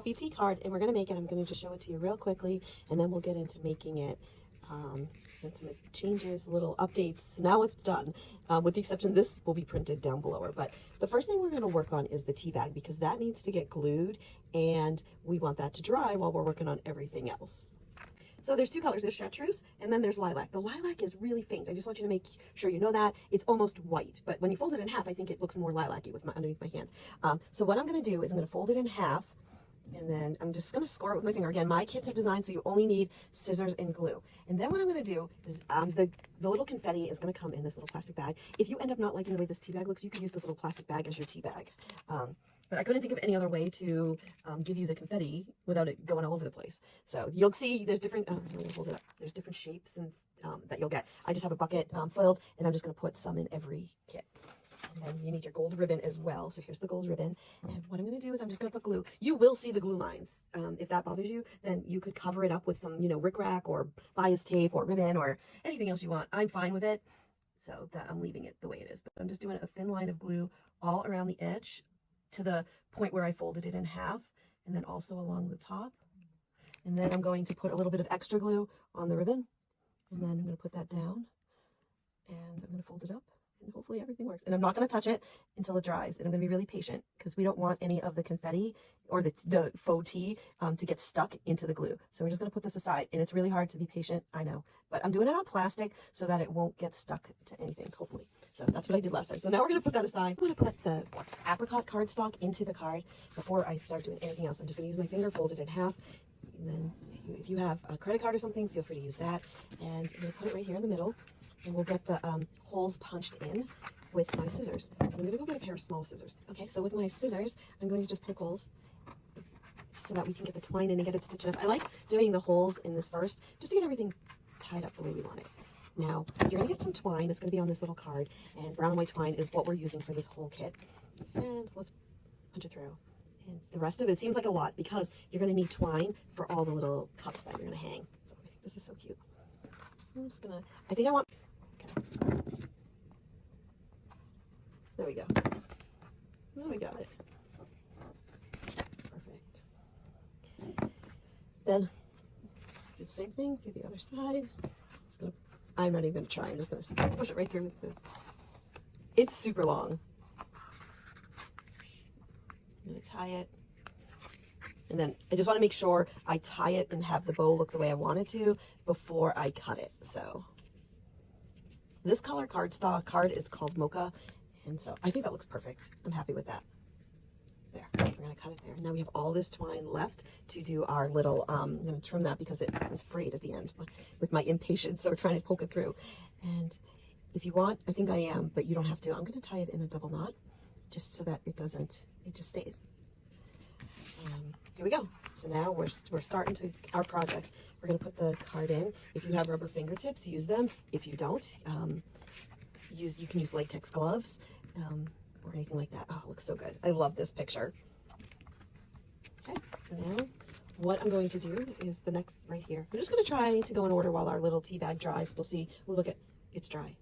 coffee tea card, and we're going to make it. I'm going to just show it to you real quickly, and then we'll get into making it. There's been some changes, little updates. Now it's done, with the exception this will be printed down below. But the first thing we're going to work on is the tea bag, because that needs to get glued, and we want that to dry while we're working on everything else. So there's two colors. There's chartreuse, and then there's lilac. The lilac is really faint. I just want you to make sure you know that. It's almost white, but when you fold it in half, I think it looks more lilac-y with underneath my hand. So what I'm going to do is I'm going to fold it in half, and then I'm just going to score it with my finger. Again, my kits are designed so you only need scissors and glue. And then what I'm going to do is the little confetti is going to come in this little plastic bag. If you end up not liking the way this tea bag looks, you could use this little plastic bag as your tea bag. But I couldn't think of any other way to give you the confetti without it going all over the place. So you'll see there's different, let me hold it up. There's different shapes and that you'll get. I just have a bucket filled, and I'm just going to put some in every kit. And then you need your gold ribbon as well. So here's the gold ribbon. And what I'm going to do is I'm just going to put glue. You will see the glue lines. If that bothers you, then you could cover it up with some, rickrack or bias tape or ribbon or anything else you want. I'm fine with it. So that I'm leaving it the way it is. But I'm just doing a thin line of glue all around the edge to the point where I folded it in half, and then also along the top. And then I'm going to put a little bit of extra glue on the ribbon, and then I'm going to put that down, and I'm going to fold it up, and hopefully everything works. And I'm not going to touch it until it dries, and I'm going to be really patient because we don't want any of the confetti or the faux tea to get stuck into the glue. So we're just going to put this aside, and it's really hard to be patient, I know, but I'm doing it on plastic so that it won't get stuck to anything, hopefully. So that's what I did last time. So now we're going to put that aside. I'm going to put the apricot cardstock into the card before I start doing anything else. I'm just going to use my finger, fold it in half. And then if you have a credit card or something, feel free to use that. And I'm going to put it right here in the middle. And we'll get the holes punched in with my scissors. I'm going to go get a pair of small scissors. Okay, so with my scissors, I'm going to just poke holes so that we can get the twine in and get it stitched up. I like doing the holes in this first, just to get everything tied up the way we want it. Now, you're going to get some twine. It's going to be on this little card, and brown and white twine is what we're using for this whole kit. And let's punch it through. And the rest of it seems like a lot because you're going to need twine for all the little cups that you're going to hang. So I think this is so cute. I'm just going to, I think I want, okay. There we go. Now we got it. Perfect. Then do the same thing, do the other side. Just going to, I'm not even going to try. I'm just going to push it right through with the, it's super long. I'm going to tie it. And then I just want to make sure I tie it and have the bow look the way I want it to before I cut it. So this color cardstock card is called Mocha. And so I think that looks perfect. I'm happy with that. There, so we're going to cut it there. Now we have all this twine left to do our little, I'm going to trim that because it is frayed at the end with my impatience. So we're trying to poke it through. And if you want, I think I am, but you don't have to. I'm going to tie it in a double knot just so that it doesn't, it just stays. Here we go. So now we're starting to our project. We're going to put the card in. If you have rubber fingertips, use them. If you don't, you can use latex gloves. Or anything like that. Oh, it looks so good. I love this picture. Okay, so now what I'm going to do is the next right here. I'm just going to try to go in order while our little tea bag dries. We'll see. Oh, look at it's dry.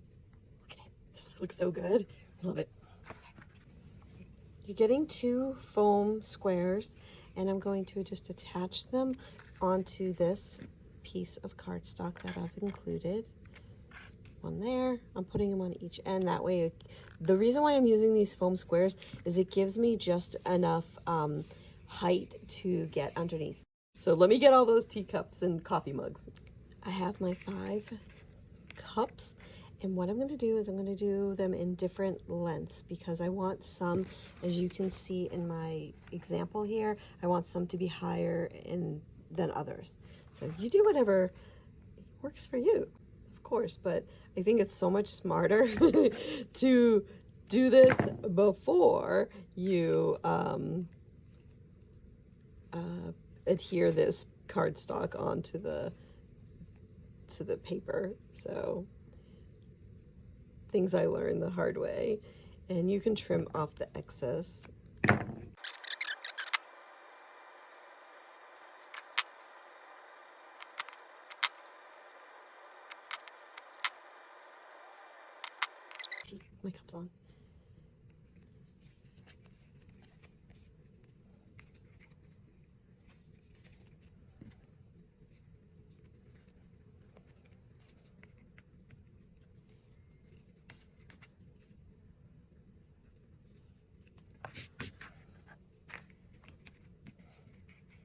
Look at it. This looks so good. I love it. Okay. You're getting 2 foam squares, and I'm going to just attach them onto this piece of cardstock that I've included. One there. I'm putting them on each end. That way, the reason why I'm using these foam squares is it gives me just enough height to get underneath. So let me get all those teacups and coffee mugs. I have my 5 cups, and what I'm going to do is I'm going to do them in different lengths because I want some, as you can see in my example here, I want some to be higher than others. So you do whatever works for you, of course, but I think it's so much smarter to do this before you adhere this cardstock onto the paper. So things I learned the hard way, and you can trim off the excess. My cup's on.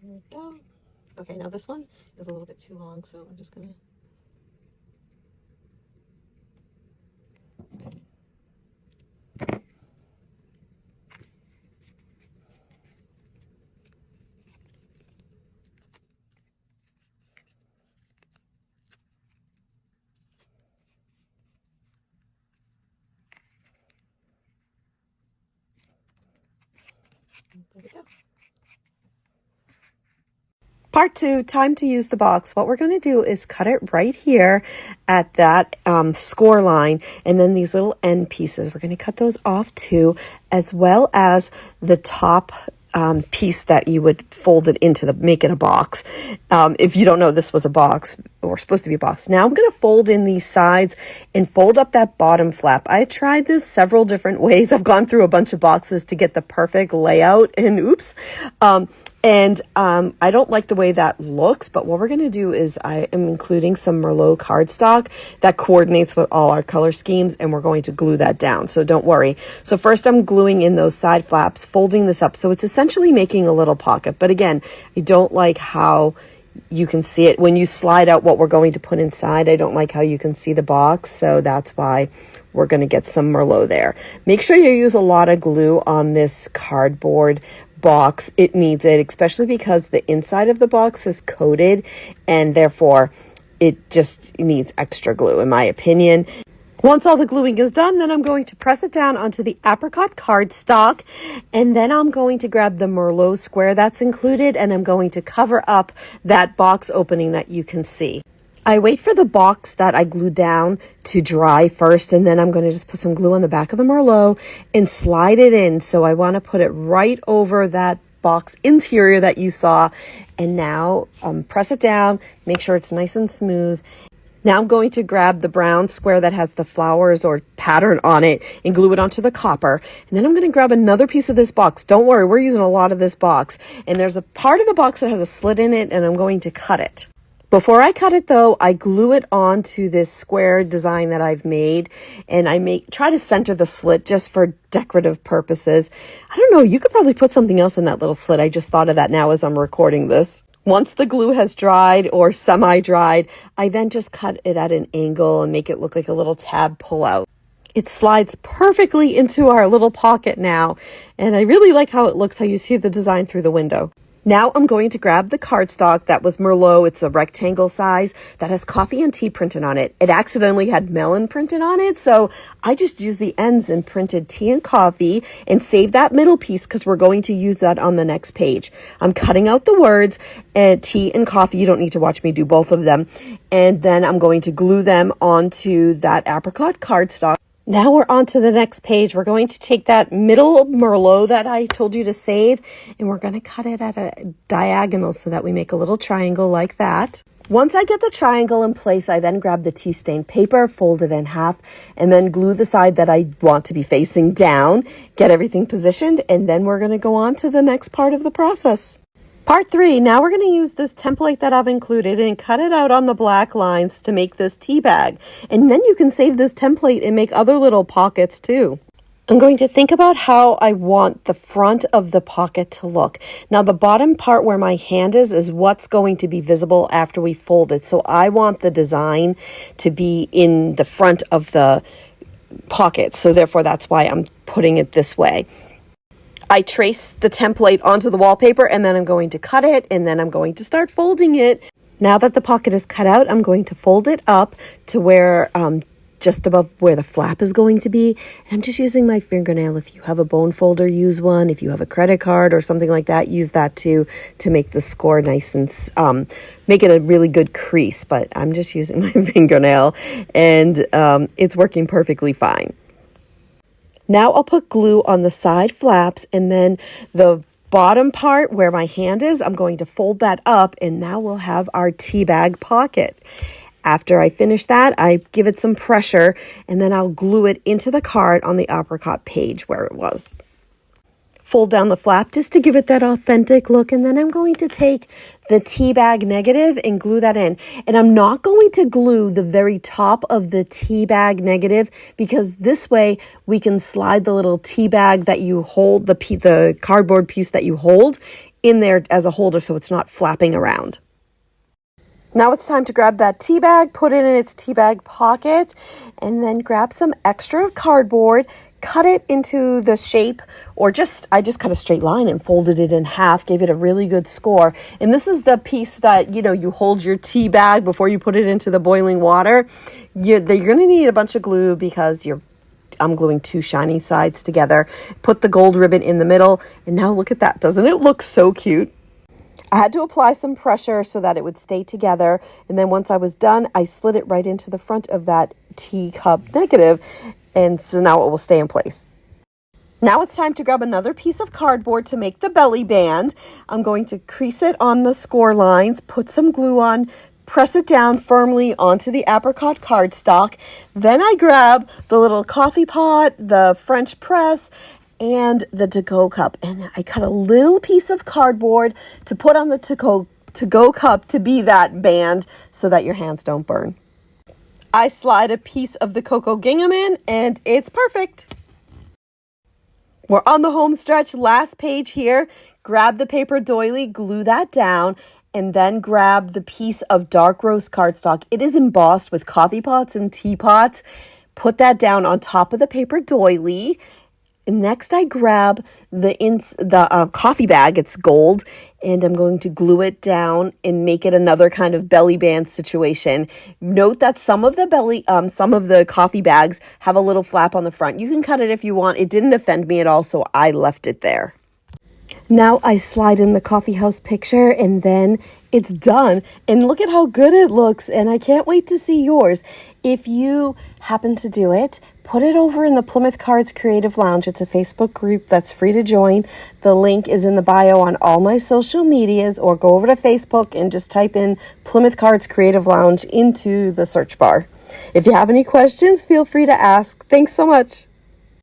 There we go. Okay, now this one is a little bit too long, so I'm just gonna. There we go. Part 2, time to use the box. What we're going to do is cut it right here at that score line, and then these little end pieces, we're going to cut those off too, as well as the top piece that you would fold it into make it a box. If you don't know, this was a box, or supposed to be a box. Now I'm going to fold in these sides and fold up that bottom flap. I tried this several different ways. I've gone through a bunch of boxes to get the perfect layout, and oops. I don't like the way that looks, but what we're going to do is I am including some Merlot cardstock that coordinates with all our color schemes, and we're going to glue that down, so don't worry. So first I'm gluing in those side flaps, folding this up, so it's essentially making a little pocket. But again, I don't like how you can see it when you slide out what we're going to put inside. I don't like how you can see the box, so that's why we're going to get some Merlot there. Make sure you use a lot of glue on this cardboard box. It needs it, especially because the inside of the box is coated, and therefore it just needs extra glue, in my opinion. Once all the gluing is done, then I'm going to press it down onto the apricot cardstock, and then I'm going to grab the Merlot square that's included, and I'm going to cover up that box opening that you can see. I wait for the box that I glued down to dry first, and then I'm going to just put some glue on the back of the Merlot and slide it in. So I want to put it right over that box interior that you saw. And now press it down, make sure it's nice and smooth. Now I'm going to grab the brown square that has the flowers or pattern on it and glue it onto the copper. And then I'm going to grab another piece of this box. Don't worry, we're using a lot of this box. And there's a part of the box that has a slit in it, and I'm going to cut it. Before I cut it though, I glue it onto this square design that I've made, and I try to center the slit just for decorative purposes. I don't know, you could probably put something else in that little slit. I just thought of that now as I'm recording this. Once the glue has dried or semi-dried, I then just cut it at an angle and make it look like a little tab pull-out. It slides perfectly into our little pocket now, and I really like how it looks, how you see the design through the window. Now I'm going to grab the cardstock that was Merlot. It's a rectangle size that has coffee and tea printed on it. It accidentally had melon printed on it, so I just used the ends and printed tea and coffee and saved that middle piece because we're going to use that on the next page. I'm cutting out the words and tea and coffee. You don't need to watch me do both of them. And then I'm going to glue them onto that apricot cardstock. Now we're on to the next page. We're going to take that middle Merlot that I told you to save, and we're going to cut it at a diagonal so that we make a little triangle like that. Once I get the triangle in place, I then grab the tea stain paper, fold it in half, and then glue the side that I want to be facing down, get everything positioned, and then we're going to go on to the next part of the process. Part 3, now we're going to use this template that I've included and cut it out on the black lines to make this tea bag. And then you can save this template and make other little pockets too. I'm going to think about how I want the front of the pocket to look. Now the bottom part where my hand is what's going to be visible after we fold it. So I want the design to be in the front of the pocket. So therefore that's why I'm putting it this way. I trace the template onto the wallpaper, and then I'm going to cut it, and then I'm going to start folding it. Now that the pocket is cut out, I'm going to fold it up to where just above where the flap is going to be. And I'm just using my fingernail. If you have a bone folder, use one. If you have a credit card or something like that, use that too to make the score nice and make it a really good crease. But I'm just using my fingernail, and it's working perfectly fine. Now I'll put glue on the side flaps, and then the bottom part where my hand is, I'm going to fold that up, and now we'll have our tea bag pocket. After I finish that, I give it some pressure, and then I'll glue it into the card on the apricot page where it was. Fold down the flap just to give it that authentic look, and then I'm going to take the tea bag negative and glue that in. And I'm not going to glue the very top of the tea bag negative, because this way we can slide the little tea bag that you hold, the cardboard piece that you hold, in there as a holder so it's not flapping around. Now it's time to grab that tea bag, put it in its tea bag pocket, and then grab some extra cardboard, cut it into the shape, or I just cut a straight line and folded it in half, gave it a really good score. And this is the piece that, you hold your tea bag before you put it into the boiling water. You're going to need a bunch of glue because I'm gluing two shiny sides together. Put the gold ribbon in the middle, and now look at that. Doesn't it look so cute? I had to apply some pressure so that it would stay together. And then once I was done, I slid it right into the front of that teacup negative. And so now it will stay in place. Now it's time to grab another piece of cardboard to make the belly band. I'm going to crease it on the score lines, put some glue on, press it down firmly onto the apricot cardstock. Then I grab the little coffee pot, the French press, and the to-go cup. And I cut a little piece of cardboard to put on the to-go cup to be that band so that your hands don't burn. I slide a piece of the cocoa gingham in and it's perfect. We're on the home stretch, last page here. Grab the paper doily, glue that down, and then grab the piece of dark roast cardstock. It is embossed with coffee pots and teapots. Put that down on top of the paper doily. Next, I grab the coffee bag. It's gold, and I'm going to glue it down and make it another kind of belly band situation. Note that some of the coffee bags have a little flap on the front. You can cut it if you want. It didn't offend me at all, so I left it there. Now I slide in the coffee house picture and then it's done. And look at how good it looks. And I can't wait to see yours. If you happen to do it, put it over in the Plymouth Cards Creative Lounge. It's a Facebook group that's free to join. The link is in the bio on all my social medias, or go over to Facebook and just type in Plymouth Cards Creative Lounge into the search bar. If you have any questions, feel free to ask. Thanks so much.